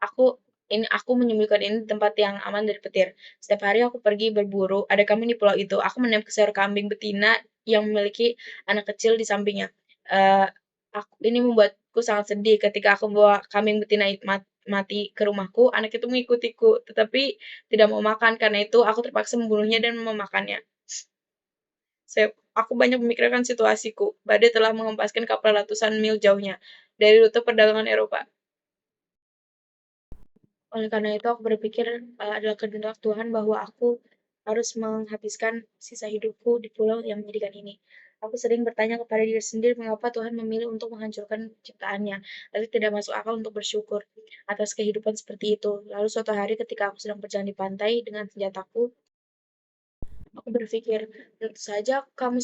aku aku menyembunyikan ini di tempat yang aman dari petir. Setiap hari aku pergi berburu, ada kambing di pulau itu. Aku menangkap seekor kambing betina yang memiliki anak kecil di sampingnya. Eh, ini membuatku sangat sedih ketika aku membawa kambing betina itu mati ke rumahku. Anak itu mengikutiku, tetapi tidak mau makan. Karena itu, aku terpaksa membunuhnya dan memakannya. Aku banyak memikirkan situasiku. Badai telah menghempaskan kapal ratusan mil jauhnya dari rute perdagangan Eropa. Oleh karena itu aku berpikir, adalah kehendak Tuhan bahwa aku harus menghabiskan sisa hidupku di pulau yang menyedihkan ini. Aku sering bertanya kepada diri sendiri mengapa Tuhan memilih untuk menghancurkan ciptaannya, tapi tidak masuk akal untuk bersyukur atas kehidupan seperti itu. Lalu suatu hari ketika aku sedang berjalan di pantai dengan senjataku, aku berpikir, tentu saja kamu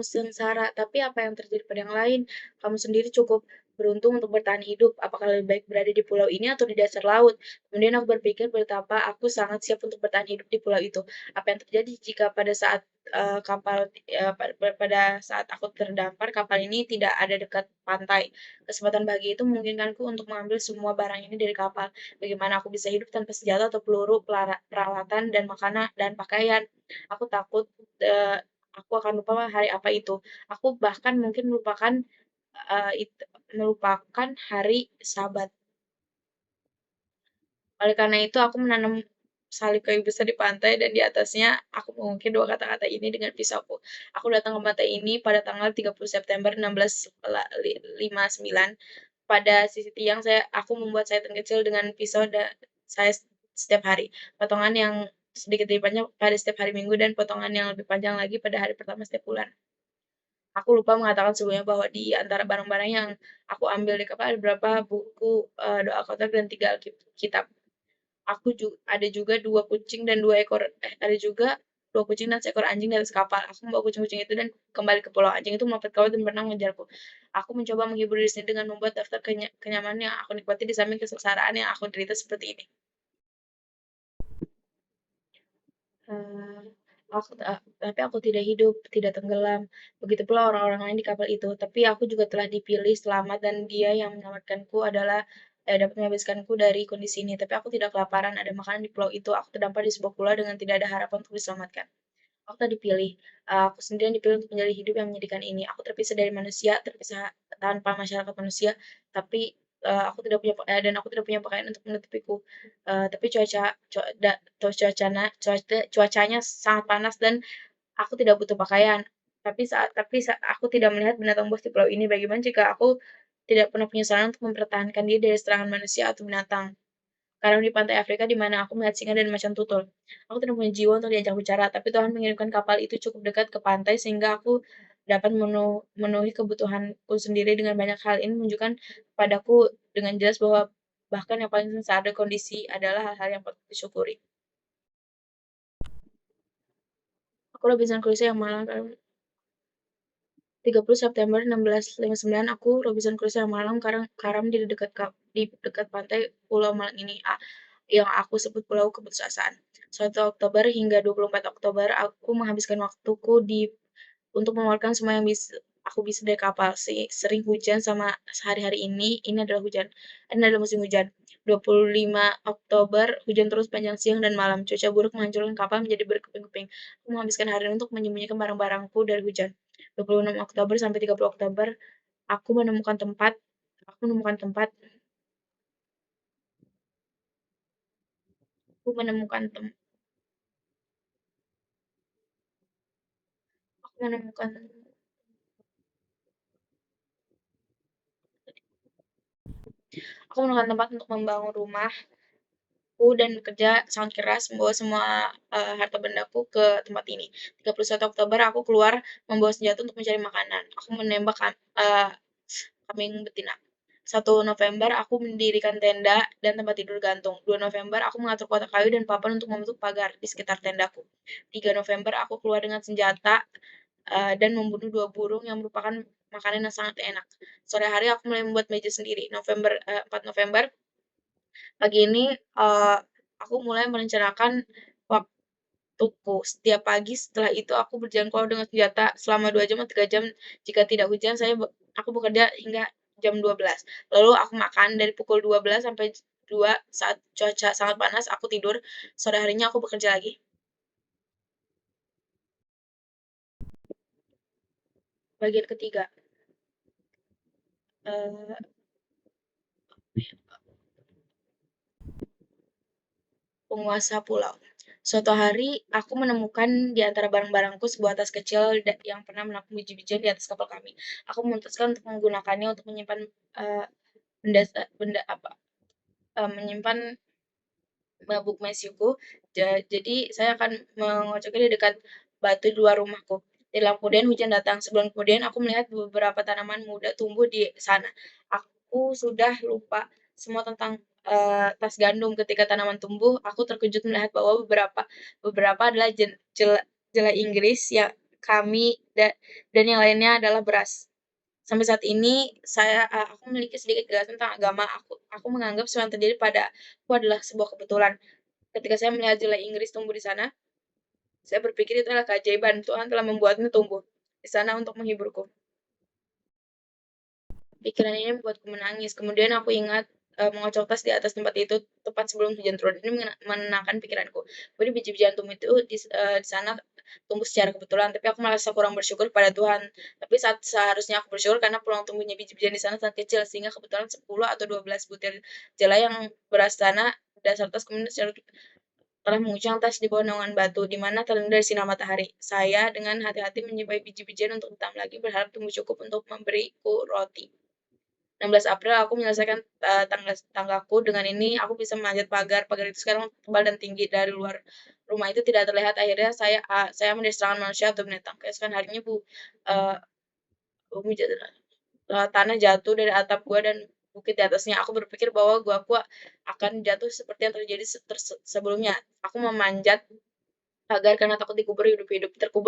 sengsara, tapi apa yang terjadi pada yang lain? Kamu sendiri cukup beruntung untuk bertahan hidup. Apakah lebih baik berada di pulau ini atau di dasar laut? Kemudian aku berpikir betapa aku sangat siap untuk bertahan hidup di pulau itu. Apa yang terjadi jika pada saat pada saat aku terdampar, kapal ini tidak ada dekat pantai. Kesempatan bahagia itu memungkinkanku untuk mengambil semua barang ini dari kapal. Bagaimana aku bisa hidup tanpa senjata atau peluru, peralatan, dan makanan dan pakaian? Aku takut aku akan lupa hari apa itu. Aku bahkan mungkin melupakan hari Sabat. Oleh karena itu, aku menanam salib kayu besar di pantai dan di atasnya aku mengukir 2 kata-kata ini dengan pisauku. Aku datang ke pantai ini pada tanggal 30 September 1659. Pada sisi tiang aku membuat sayatan kecil dengan pisau saya setiap hari. Potongan yang sedikit lebih panjang pada setiap hari Minggu dan potongan yang lebih panjang lagi pada hari pertama setiap bulan. Aku lupa mengatakan sebelumnya bahwa di antara barang-barang yang aku ambil di kapal ada beberapa buku doa kotak dan 3 kitab. Ada juga 2 kucing dan 2 ekor ada juga 2 kucing dan seekor anjing di atas kapal. Aku membawa kucing-kucing itu dan kembali ke pulau. Anjing itu melompat ke laut dan berenang mengejarku. Aku mencoba menghibur diri sendiri dengan membuat daftar kenyamanan yang aku nikmati di samping kesengsaraan yang aku derita seperti ini. Eee, tapi aku tidak hidup, tidak tenggelam. Begitu pula orang-orang lain di kapal itu. Tapi aku juga telah dipilih selamat dan dia yang menyelamatkanku adalah dapat membebaskanku dari kondisi ini. Tapi aku tidak kelaparan, ada makanan di pulau itu. Aku terdampar di sebuah pulau dengan tidak ada harapan untuk diselamatkan. Aku tak dipilih, aku sendirian dipilih untuk menjalani hidup yang menyedihkan ini. Aku terpisah dari manusia, terpisah tanpa masyarakat manusia, tapi, dan aku tidak punya pakaian untuk menutupiku. Tapi cuaca cua da tos cuacana cuaca cuacanya sangat panas dan aku tidak butuh pakaian. Tapi aku tidak melihat binatang buas di pulau ini. Bagaimana jika aku tidak pernah punya sarana untuk mempertahankan diri dari serangan manusia atau binatang? Kadang di pantai Afrika di mana aku melihat singa dan macan tutul. Aku tidak punya jiwa untuk diajak bicara, tapi Tuhan mengirimkan kapal itu cukup dekat ke pantai sehingga aku dapat memenuhi kebutuhanku sendiri dengan banyak hal. Ini menunjukkan padaku dengan jelas bahwa bahkan yang paling saat ada kondisi adalah hal-hal yang patut disyukuri. Aku Robinson Crusoe yang malang 30 September 1659 aku Robinson Crusoe yang malam karam di dekat pantai Pulau Malang ini yang aku sebut Pulau Keputusasaan. 1 Oktober hingga 24 Oktober aku menghabiskan waktuku untuk mengeluarkan semua yang aku bisa dari kapal. Sering hujan sama sehari-hari ini adalah hujan. Ini adalah musim hujan. 25 Oktober hujan terus panjang siang dan malam. Cuaca buruk menghancurkan kapal menjadi berkeping-keping. Aku menghabiskan hari ini untuk menyembunyikan barang-barangku dari hujan. 26 Oktober sampai 30 Oktober aku menemukan tempat aku menemukan tempat aku menemukan tem aku menemukan aku menemukan tempat untuk membangun rumah dan bekerja sangat keras membawa semua harta bendaku ke tempat ini. 31 Oktober aku keluar membawa senjata untuk mencari makanan. Aku menembak kambing betina. 1 November aku mendirikan tenda dan tempat tidur gantung. 2 November aku mengatur kotak kayu dan papan untuk membentuk pagar di sekitar tendaku. 3 November aku keluar dengan senjata dan membunuh 2 burung yang merupakan makanan yang sangat enak. Sore hari aku mulai membuat meja sendiri. 4 November pagi ini aku mulai merencanakan waktuku. Setiap pagi setelah itu aku berjalan keluar dengan senjata selama 2 jam atau 3 jam. Jika tidak hujan, aku bekerja hingga jam 12. Lalu aku makan dari pukul 12 sampai 2 saat cuaca sangat panas, aku tidur. Sore harinya aku bekerja lagi. Bagian ketiga, eh, penguasa pulau. Suatu hari, aku menemukan di antara barang-barangku sebuah tas kecil yang pernah menampung biji-bijian di atas kapal kami. Aku memutuskan untuk menggunakannya untuk menyimpan eh, benda benda apa menyimpan Bubuk Mesiku. Jadi saya akan mengocoknya di dekat batu di luar rumahku. Dalam kemudian hujan datang. Sebelum kemudian aku melihat beberapa tanaman muda tumbuh di sana. Aku sudah lupa semua tentang tas gandum. Ketika tanaman tumbuh, aku terkejut melihat bahwa beberapa adalah jelai Inggris ya kami dan yang lainnya adalah beras. Sampai saat ini aku memiliki sedikit kegagalan tentang agama. Aku menganggap semua yang terjadi pada aku adalah sebuah kebetulan. Ketika saya melihat jelai Inggris tumbuh di sana, saya berpikir itu adalah keajaiban. Tuhan telah membuatnya tumbuh di sana untuk menghiburku. Pikiran ini membuatku menangis. Kemudian aku ingat mengocok tas di atas tempat itu tepat sebelum hujan turun. Ini menenangkan pikiranku. Kemudian biji-bijian tumbuh itu di sana tumbuh secara kebetulan, tapi aku merasa kurang bersyukur pada Tuhan. Tapi seharusnya aku bersyukur karena peluang tumbuhnya biji-bijian di sana sangat kecil, sehingga kebetulan 10 atau 12 butir jelai yang beras tanah dasar tas kemudian telah mengucang tas di bawah naungan batu, di mana terlindung dari sinar matahari. Saya dengan hati-hati menyimpan biji-bijian untuk ditanam lagi, berharap tumbuh cukup untuk memberiku roti. 16 April aku menyelesaikan tanggaku. Dengan ini aku bisa memanjat pagar. Pagar itu sekarang tebal dan tinggi. Dari luar rumah itu tidak terlihat. Akhirnya saya menjadi serangan manusia atau binatang. Keesokan harinya uh, bumi tanah jatuh dari atap gua dan bukit di atasnya. Aku berpikir bahwa gua akan jatuh seperti yang terjadi sebelumnya. Aku memanjat pagar karena takut terkubur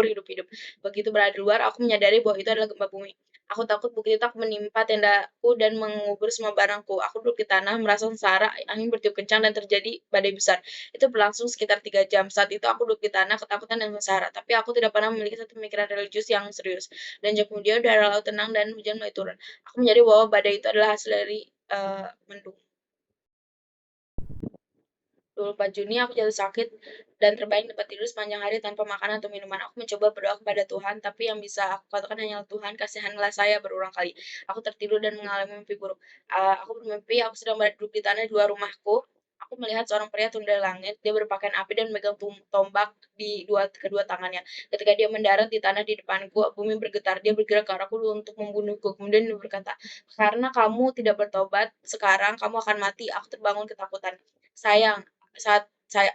hidup-hidup. Begitu berada di luar, aku menyadari bahwa itu adalah gempa bumi. Aku takut bukit itu akan menimpa tendaku dan mengubur semua barangku. Aku duduk di tanah, merasa sengsara, angin bertiup kencang dan terjadi badai besar. Itu berlangsung sekitar 3 jam. Saat itu aku duduk di tanah, ketakutan dan sengsara. Tapi aku tidak pernah memiliki satu pemikiran religius yang serius. Dan jam kemudian udara laut tenang dan hujan mulai turun. Aku menyadari bahwa badai itu adalah hasil dari mendung. 24 Juni aku jatuh sakit dan terbaring di tempat tidur sepanjang hari tanpa makanan atau minuman. Aku mencoba berdoa kepada Tuhan, tapi yang bisa aku katakan hanyalah Tuhan, kasihanlah saya berulang kali. Aku tertidur dan mengalami mimpi buruk. Aku bermimpi aku sedang duduk di tanah di luar rumahku. Aku melihat seorang pria turun dari langit. Dia berpakaian api dan memegang tombak di kedua tangannya. Ketika dia mendarat di tanah di depanku, bumi bergetar. Dia bergerak ke arahku untuk membunuhku. Kemudian dia berkata, "Karena kamu tidak bertobat, sekarang kamu akan mati." Aku terbangun ketakutan. Sayang,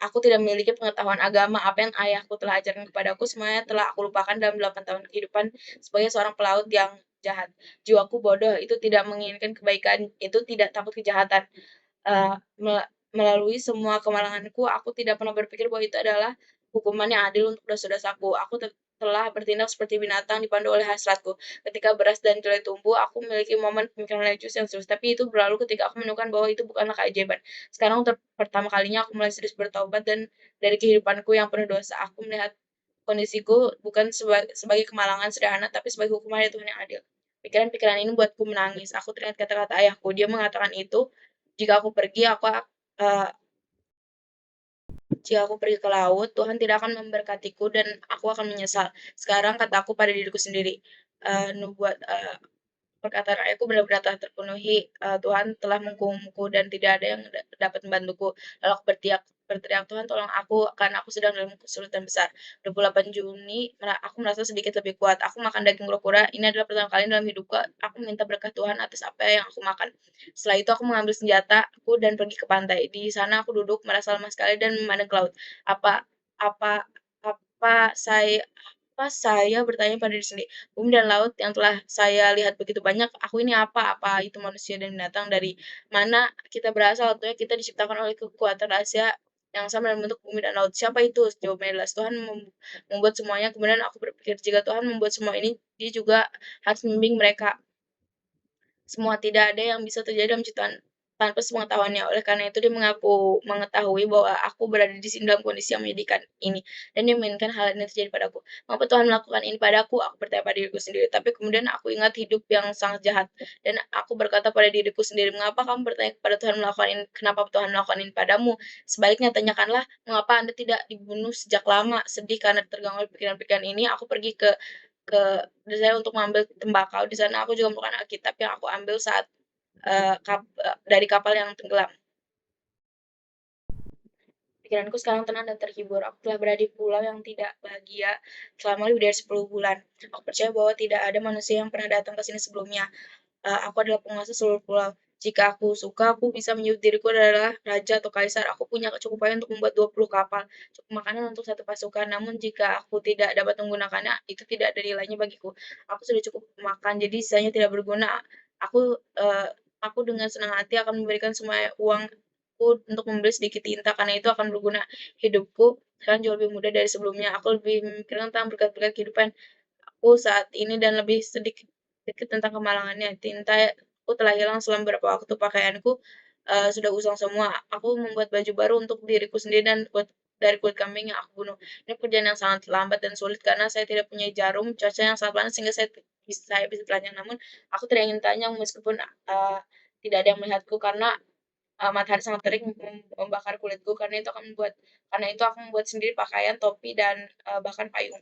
aku tidak memiliki pengetahuan agama. Apa yang ayahku telah ajarkan kepadaku semuanya telah aku lupakan dalam 8 tahun kehidupan sebagai seorang pelaut yang jahat. Jiwaku bodoh, itu tidak menginginkan kebaikan, itu tidak takut kejahatan. Uh, Melalui semua kemalanganku, aku tidak pernah berpikir bahwa itu adalah hukuman yang adil untuk dosa-dosaku. Aku telah bertindak seperti binatang dipandu oleh hasratku. Ketika beras dan jelai tumbuh, aku memiliki momen pemikiran religius yang serius. Tapi itu berlalu ketika aku menemukan bahwa itu bukanlah keajaiban. Sekarang untuk pertama kalinya aku mulai serius bertobat dan dari kehidupanku yang penuh dosa, aku melihat kondisiku bukan sebagai kemalangan sederhana, tapi sebagai hukuman dari Tuhan yang adil. Pikiran-pikiran ini buatku menangis. Aku teringat kata-kata ayahku. Dia mengatakan itu, jika aku pergi, uh, jika aku pergi ke laut, Tuhan tidak akan memberkatiku dan aku akan menyesal. Sekarang kataku pada diriku sendiri, nubuat perkataan ayahku benar-benar telah terpenuhi, Tuhan telah menghukumku dan tidak ada yang dapat membantuku. Lalu aku berteriak, "Tuhan tolong aku, karena aku sedang dalam kesulitan besar." 28 Juni, aku merasa sedikit lebih kuat. Aku makan daging kura-kura, ini adalah pertama kali dalam hidupku aku minta berkat Tuhan atas apa yang aku makan. Setelah itu aku mengambil senjataku dan pergi ke pantai. Di sana aku duduk merasa lemah sekali dan memandang ke laut. Apa apa apa saya bertanya pada diri sendiri, bumi dan laut yang telah saya lihat begitu banyak, aku ini apa? Apa itu manusia dan binatang? Dari mana kita berasal? Tentunya kita diciptakan oleh kekuatan rahasia yang sama dalam bentuk bumi dan laut. Siapa itu? Jawabannya jelas, Tuhan membuat semuanya. Kemudian aku berpikir, jika Tuhan membuat semua ini, Dia juga harus membimbing mereka. Semua tidak ada yang bisa terjadi dalam ciptaan tanpa sepengetahuannya. Oleh karena itu dia mengetahui bahwa aku berada di sini dalam kondisi yang menyedihkan ini, dan dia menginginkan hal ini terjadi padaku. Mengapa Tuhan melakukan ini padaku? Aku bertanya pada diriku sendiri. Tapi kemudian aku ingat hidup yang sangat jahat, dan aku berkata pada diriku sendiri, mengapa kamu bertanya kepada Tuhan melakukan ini? Kenapa Tuhan melakukan ini padamu? Sebaliknya tanyakanlah, mengapa Anda tidak dibunuh sejak lama? Sedih karena terganggu oleh pikiran-pikiran ini, aku pergi ke saya untuk mengambil tembakau. Di sana aku juga menemukan Alkitab yang aku ambil saat dari kapal yang tenggelam. Pikiranku sekarang tenang dan terhibur. Aku telah berada di pulau yang tidak bahagia selama lebih dari 10 bulan. Aku percaya bahwa tidak ada manusia yang pernah datang ke sini sebelumnya. Aku adalah penguasa seluruh pulau. Jika aku suka, aku bisa menyebut diriku adalah raja atau kaisar. Aku punya kecukupan untuk membuat 20 kapal, cukup makanan untuk satu pasukan. Namun jika aku tidak dapat menggunakannya, itu tidak ada nilainya bagiku. Aku sudah cukup makan, jadi sisanya tidak berguna. Aku uh, aku dengan senang hati akan memberikan semua uangku untuk membeli sedikit tinta, karena itu akan berguna. Hidupku sekarang jauh lebih mudah dari sebelumnya. Aku lebih memikirkan tentang berkat-berkat kehidupan aku saat ini dan lebih sedikit tentang kemalangannya. Aku telah hilang selama beberapa waktu, pakaianku sudah usang semua. Aku membuat baju baru untuk diriku sendiri dan dari kulit kambing yang aku bunuh. Ini pekerjaan yang sangat lambat dan sulit karena saya tidak punya jarum, cuaca yang sangat panas sehingga saya bisa telanjang. Namun aku tidak ingin telanjang meskipun tidak ada yang melihatku, karena matahari sangat terik membakar kulitku, karena itu akan membuat sendiri pakaian, topi, dan bahkan payung.